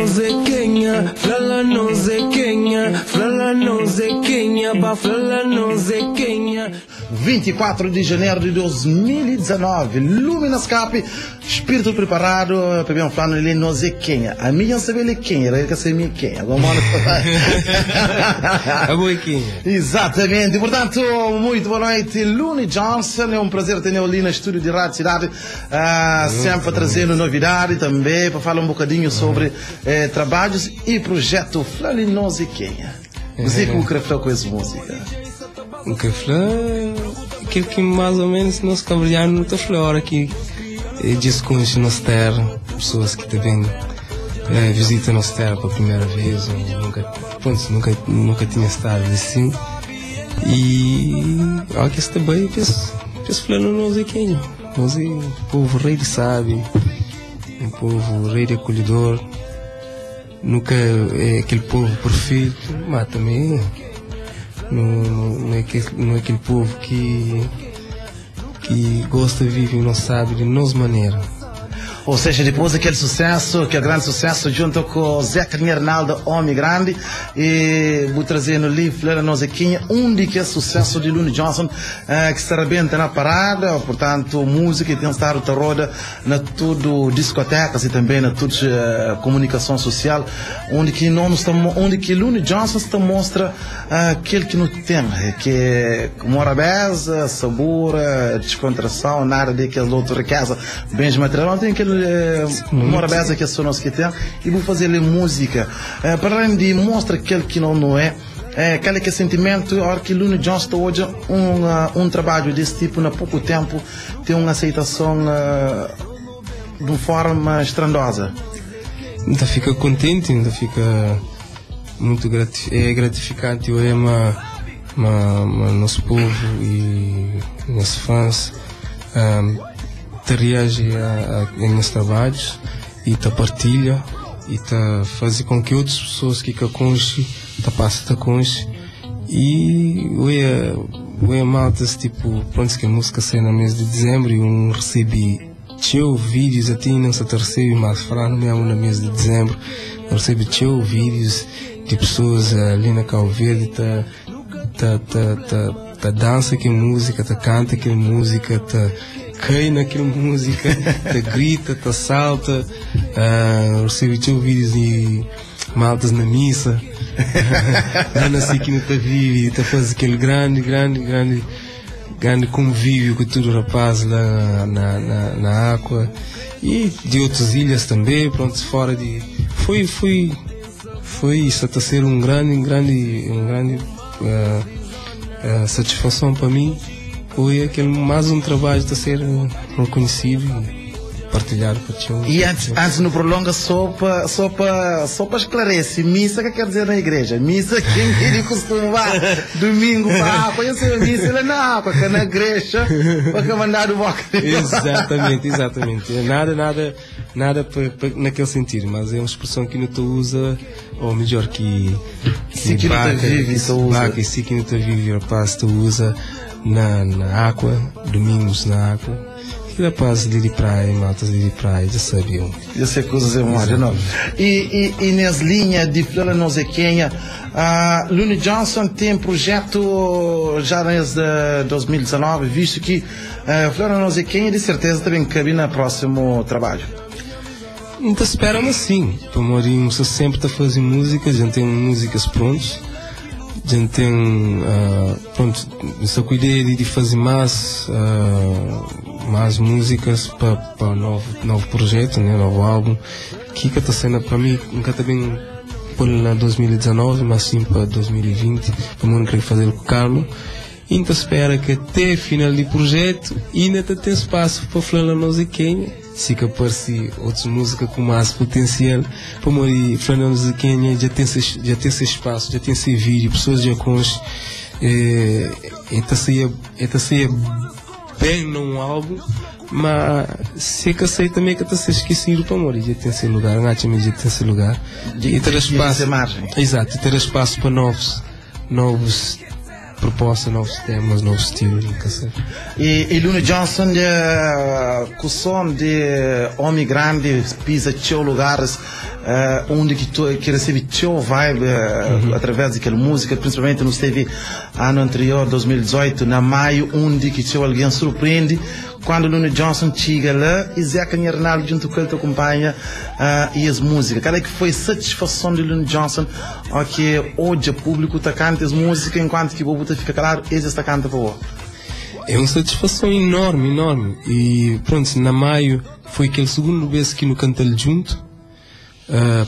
Zequinha, flala no Zequinha, flala no Zequinha, ba flala no Zequinha. 24 de janeiro de 2019, Luminas Cap, espírito preparado para bem falar ali no Zequinha. A minha sabe ele quem, era ele que sabe minha quem. A boiquinha. Exatamente, portanto, muito boa noite, Looney Johnson. É um prazer ter ali no estúdio de Rádio Cidade, sempre trazendo novidade também, para falar um bocadinho sobre trabalhos e projeto Flala Zequinha. Você que crefou com essa música? O que foi aquilo que mais ou menos nós cavalhamos muita flor aqui, discos nossa terra, pessoas que também visitam nossa terra pela primeira vez, ou nunca tinha estado assim, e aqui está bem, penso falando nós aqui, nós é um povo rei de sábio, um povo rei de acolhedor, nunca é aquele povo perfeito, mas também não é aquele povo que gosta de viver e não sabe de nossa maneira. Ou seja, depois daquele sucesso, que é grande sucesso, junto com o Zeca Arnaldo, Homem Grande, e vou trazendo ali Flala Zequinha, que é sucesso de Looney Johnson, que se arrebenta na parada, portanto, música, e tem estado roda na tudo discotecas e também na tudo comunicação social, onde que Looney Johnson está mostra aquele que não tem, que é morabeza, sabor, descontração, nada daquela outra riqueza, bens materiais, não tem aquele morabeza que é só nós que tem, e vou fazer ali música para além de mostrar aquele que não é aquele que é sentimento. A hora que Looney Johnson hoje um trabalho desse tipo, na pouco tempo tem uma aceitação de uma forma estrondosa. Ainda fica contente, ainda fica muito gratificante ver nosso povo e nossos fãs reage a esses trabalhos e partilha e faz com que outras pessoas que conhecem passem a conhecer, e eu maltas tipo, pronto, que a música sai no mês de dezembro, e recebi vídeos até não se recebe mais falando mesmo no mês de dezembro, eu recebi vídeos de pessoas ali na Cabo Verde dança que música, canta que música, cai naquela música, grita, salta, recebi vídeos de maltas na missa, assim que não vive, faz aquele grande convívio com todo o rapaz lá na água, e de outras ilhas também, pronto, fora de... Foi isso, a ser um grande satisfação para mim. Foi aquele mais um trabalho de ser reconhecido e partilhado com o tio. E antes no prolonga só para esclarecer, missa que quer dizer na igreja? Missa quem ele costuma domingo para conhecer a missa ele na água, que é na igreja para mandar o boca. Exatamente. Nada naquele sentido, mas é uma expressão que não te usa, ou melhor, que não vive, rapaz, tu usa na água, domingos na água, e rapaz de praia, maltas de praia, já sabiam. Já sei coisas é uma, não? E nas linhas de Flala Zequinha, Looney Johnson tem projeto já desde 2019, visto que Flala Zequinha de certeza também cabe no próximo trabalho. Então esperamos sim, porque sempre está fazendo música, já tem músicas prontas. A gente tem, pronto, essa ideia de fazer mais músicas para o novo projeto, né, novo álbum, que está sendo para mim, nunca está bem por na 2019, mas sim para 2020, para eu querer fazer com o Carlos. Então espera que até o final do projeto ainda tem espaço para Flala Zequinha, se que aparecer outras músicas com mais potencial, para morrer Flala Zequinha já tem esse espaço, já tem esse vídeo, pessoas já conhecem, está sair bem num álbum, mas se que sei também que está se esquecido para morrer, já tem esse lugar, já tem esse lugar, e ter espaço, exato, ter espaço para novos proposta, novos temas, novos estilos. E Luni Johnson, com o som de Homem Grande, pisa teu lugares onde que recebe teu vibe através daquela música, principalmente nos teve ano anterior, 2018, na maio, onde que teu alguém surpreende quando Luni Johnson chega lá e Zeca Nernal junto com ele te acompanha e as músicas. Qual é que foi a satisfação de Luni Johnson que hoje o público está canta as músicas enquanto que o povo fica claro, eles está canta para o É uma satisfação enorme, enorme. E pronto, na maio foi aquele segundo vez que no cantei junto.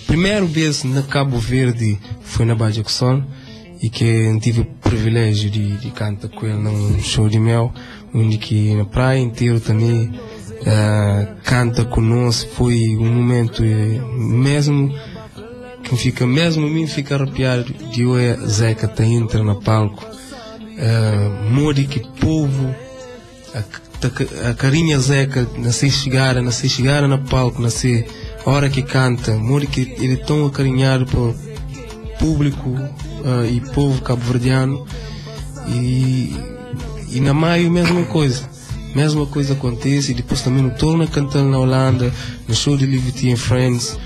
Primeiro vez na Cabo Verde foi na Baía do Sol e que eu tive o privilégio de cantar com ele num show de mel, onde que na praia inteira também canta conosco. Foi um momento mesmo que fica, mesmo a mim fica arrepiado de eu e Zeca tá entra no palco. Mori que povo a carinha Zeca nasce chegar no palco, nasce a hora que canta, mori que ele é tão acarinhado pelo público e povo cabo-verdiano. E na maio mesma coisa acontece. E depois também no torno cantando na Holanda, no show de Liberty and Friends,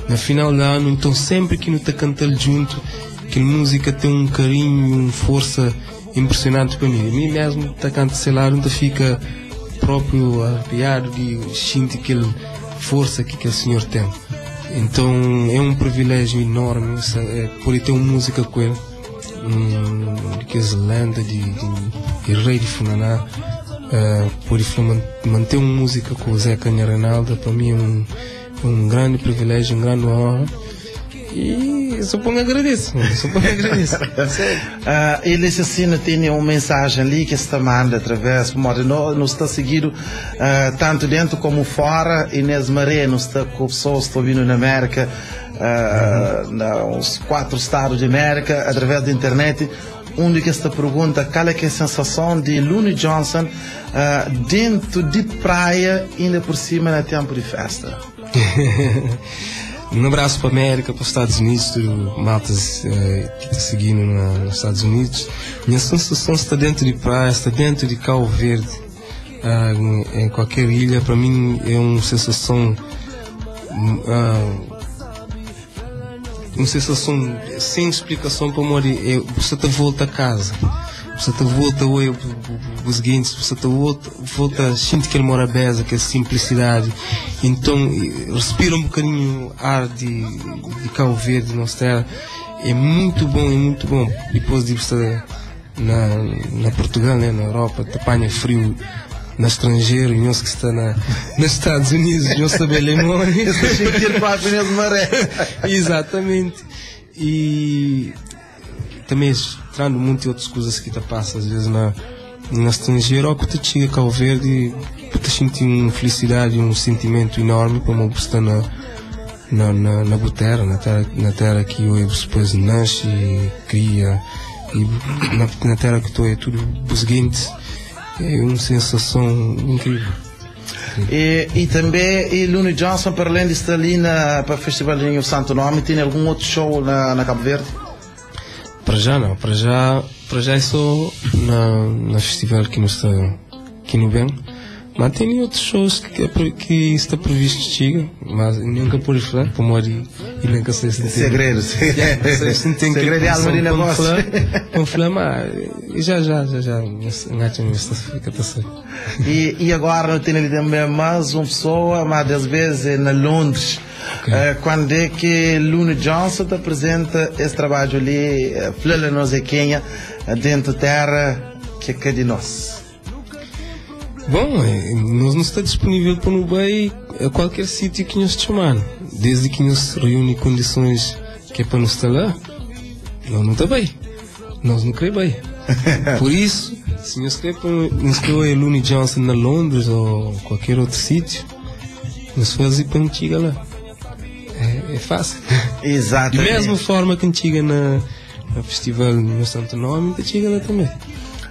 na final do ano. Então sempre que não está cantando junto, aquela música tem um carinho, uma força impressionante para mim. A mim mesmo está cantando, sei lá, não fica próprio arrepiado de sentir aquela força que o senhor tem. Então é um privilégio enorme poder ter uma música com ele, que é lenda de rei de Funaná, poder manter uma música com o Zeca Nernaldo. Para mim é um grande privilégio, uma grande honra. E só ponho agradeço. Ele assim tem uma mensagem ali que está manda através nos está seguindo tanto dentro como fora, e nas marés nos está com pessoas que estão vindo na América, nos 4 estados de América, através da internet, onde que esta pergunta qual é que é a sensação de Luni Johnson dentro de praia, ainda por cima na tempo de festa. Um abraço para a América, para os Estados Unidos, tudo maltas que está seguindo nos Estados Unidos. Minha sensação está dentro de praia, está dentro de Cabo Verde, em qualquer ilha. Para mim é uma sensação sem explicação. Para mim você está volta a casa, você está volta os seguintes, você está volta a sentir que ele mora beza, que é simplicidade. Então respira um bocadinho ar de Cabo Verde, nossa terra. É muito bom. Depois de você na Portugal, né, na Europa, te apanha frio no estrangeiro, e nós que está nos Estados Unidos, nós saber limão. Exatamente. E também entrando muito outras coisas que te passam às vezes no estrangeiro, ou que te chega a Cabo Verde, te sentir uma felicidade, um sentimento enorme, como você está na terra, na terra que eu depois nasce e cria, e na terra que estou é tudo o seguinte. É uma sensação incrível. E também Luni Johnson, para além de estar ali para o Festival de Santo Nome, tem algum outro show na Cabo Verde? Para já não, para já é só na festival que não está aqui no bem. Mas tem outros shows que está previsto chega, mas nunca pode falar, para morrer e nunca sei se tem. Segredo. Segredo de alma de negócio. Vamos falar, mas já, fica certo. E agora não tem ali também mais uma pessoa, mas às vezes na Londres. Okay. Quando é que Luni Johnson te apresenta esse trabalho ali, Flora Nozequinha, dentro da terra, que é de nós? Bom, nós não está disponível para no bem a qualquer sítio que nos chamar, desde que nos reúne condições que é para nos estar lá. Nós não está bem, nós não queremos bem. Por isso, se nos queremos Luni Johnson na Londres ou qualquer outro sítio, nos faz ir para nos chegar lá. É fácil. Exato. Da mesma forma que nos chega no festival no Santo Nome, nos chega lá também.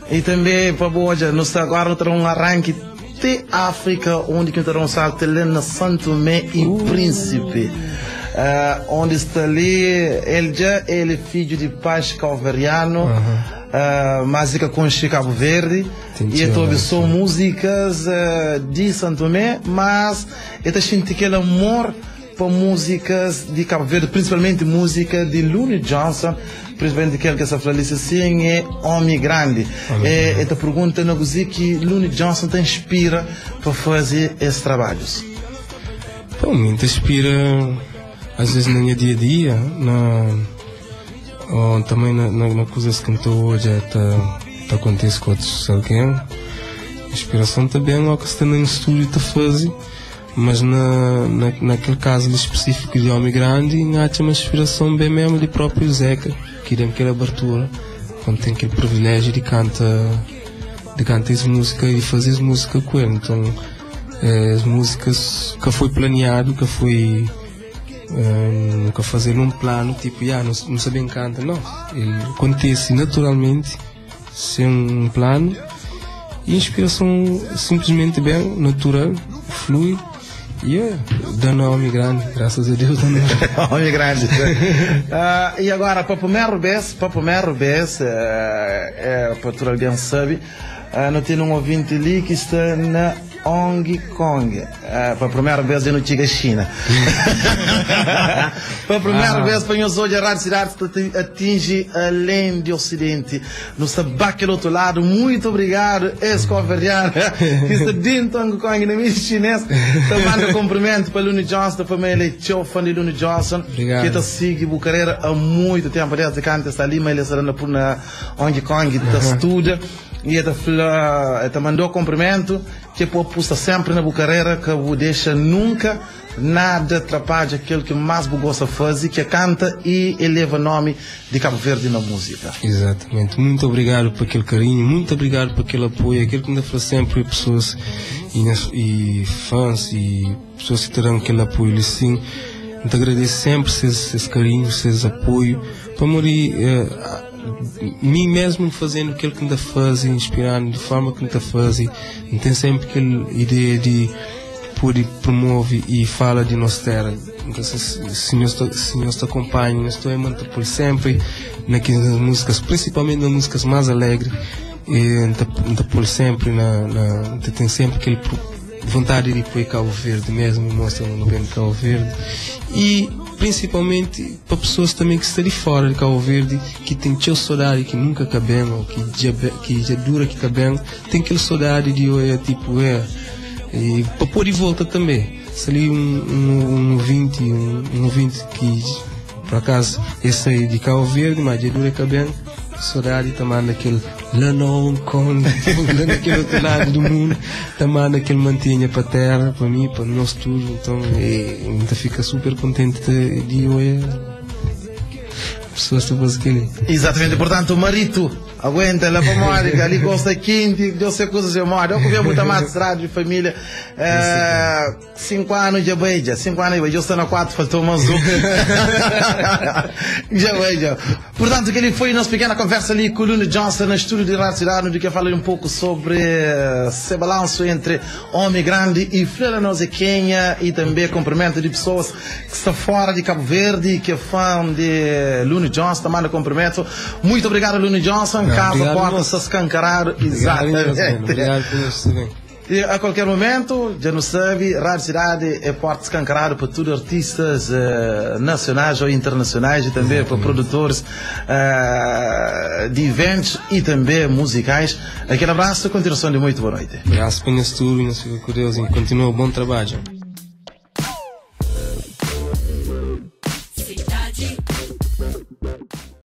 E também, para hoje, nós agora teremos um arranque de África, onde teremos um salto ali na Santo Tomé e Príncipe. Onde está ali, ele é filho de pais calvariano. música com Cabo Verde, e eu são músicas de Santo Tomé, mas eu sinto aquele amor para músicas de Cabo Verde, principalmente música de Looney Johnson, principalmente aquele que se fala assim, é Homem Grande. Esta pergunta não dizer que Looney Johnson te inspira para fazer esses trabalhos. Bom, me inspira às vezes no meu dia a dia, ou também na coisas que estou hoje acontece com outros alguém. Inspiração também é o que está no estúdio a fazer. Mas naquele caso específico de Homem Grande, há uma inspiração bem mesmo de próprio Zeca, que tem aquela abertura, quando tem aquele privilégio de cantar essa música e fazer música com ele. Então, as músicas que foi planeado, que foi nunca fazer um plano, tipo, não sabem cantar, não. Ele acontece naturalmente, sem um plano, e a inspiração simplesmente bem natural, flui. Dando a Homem Grande, graças a Deus, dando Homem Grande. E agora, para o primeiro vez, para alguém sabe, não tem um ouvinte ali que está na Hong Kong. Para a primeira vez eu não chego à China. Para a primeira vez para nós hoje a Rádio Cidade atinge além do Ocidente. No sabá aquele outro lado. Muito obrigado, ex-converdiano, que está dentro de Hong Kong, na mídia chinesa. Também cumprimento para Looney Johnson, da família Tio fã de Looney Johnson, obrigado. Que está seguindo a carreira há muito tempo. Desde que antes está ali, mas ele está por na Hong Kong, está estuda. E ele mandou cumprimento que pode postar sempre na carreira, que vou deixar nunca nada atrapalha aquele que mais gosta de fazer, que canta e eleva o nome de Cabo Verde na música. Exatamente. Muito obrigado por aquele carinho, muito obrigado por aquele apoio, aquilo que ainda faz sempre pessoas e fãs e pessoas que terão aquele apoio. Sim, muito agradeço sempre esse carinho, esse apoio, para morir. Mim mesmo fazendo aquilo que ainda faz, inspirando de forma que ainda faz, e tem sempre aquela ideia de poder promover e fala de nossa terra. Então, se nós te acompanham, nós estou a manter por sempre naquelas músicas, principalmente nas músicas mais alegres, e por sempre tem sempre aquele vontade de ir para Cabo Verde mesmo, mostra no bem de Cabo Verde, e principalmente para pessoas também que estão de fora de Cabo Verde, que tem teu saudade que nunca cabem, ou que já dura que cabem, tem aquela saudade de e para pôr de volta também. Se ali um ouvinte que por acaso esse aí de Cabo Verde, mas já dura que cabem, saudade também daquele lá no Hong Kong, lá naquele outro lado do mundo, também daquele mantinha para a terra, para mim, para o nosso tudo. Então, ainda fica super contente de hoje. Pessoas estão fazendo. Exatamente, portanto, Marito, aguenta lá para Mónica, ali gosta quente, eu sei coisas de Mónica, eu comi muita mais rádio de família. 5 anos de beija, 5 anos de beija, eu estou na 4, faltou uma azul. Já beija. Portanto, que ele foi nossa pequena conversa ali com o Looney Johnson no estúdio de Rádio Cidade, onde que falei um pouco sobre esse balanço entre Homem Grande e Flora Nozequinha, e também cumprimento de pessoas que estão fora de Cabo Verde, que é fã de Looney Johnson, também cumprimento. Muito obrigado, Looney Johnson. Casa porta se escancarar. Exatamente. Obrigado por isso. E a qualquer momento, já não sabe, Rádio Cidade é porta escancarada para todos os artistas nacionais ou internacionais, e também para produtores de eventos e também musicais. Aquele abraço, continuação de muito boa noite. Abraço para o estúdio, não fica com Deus, e continua o bom trabalho.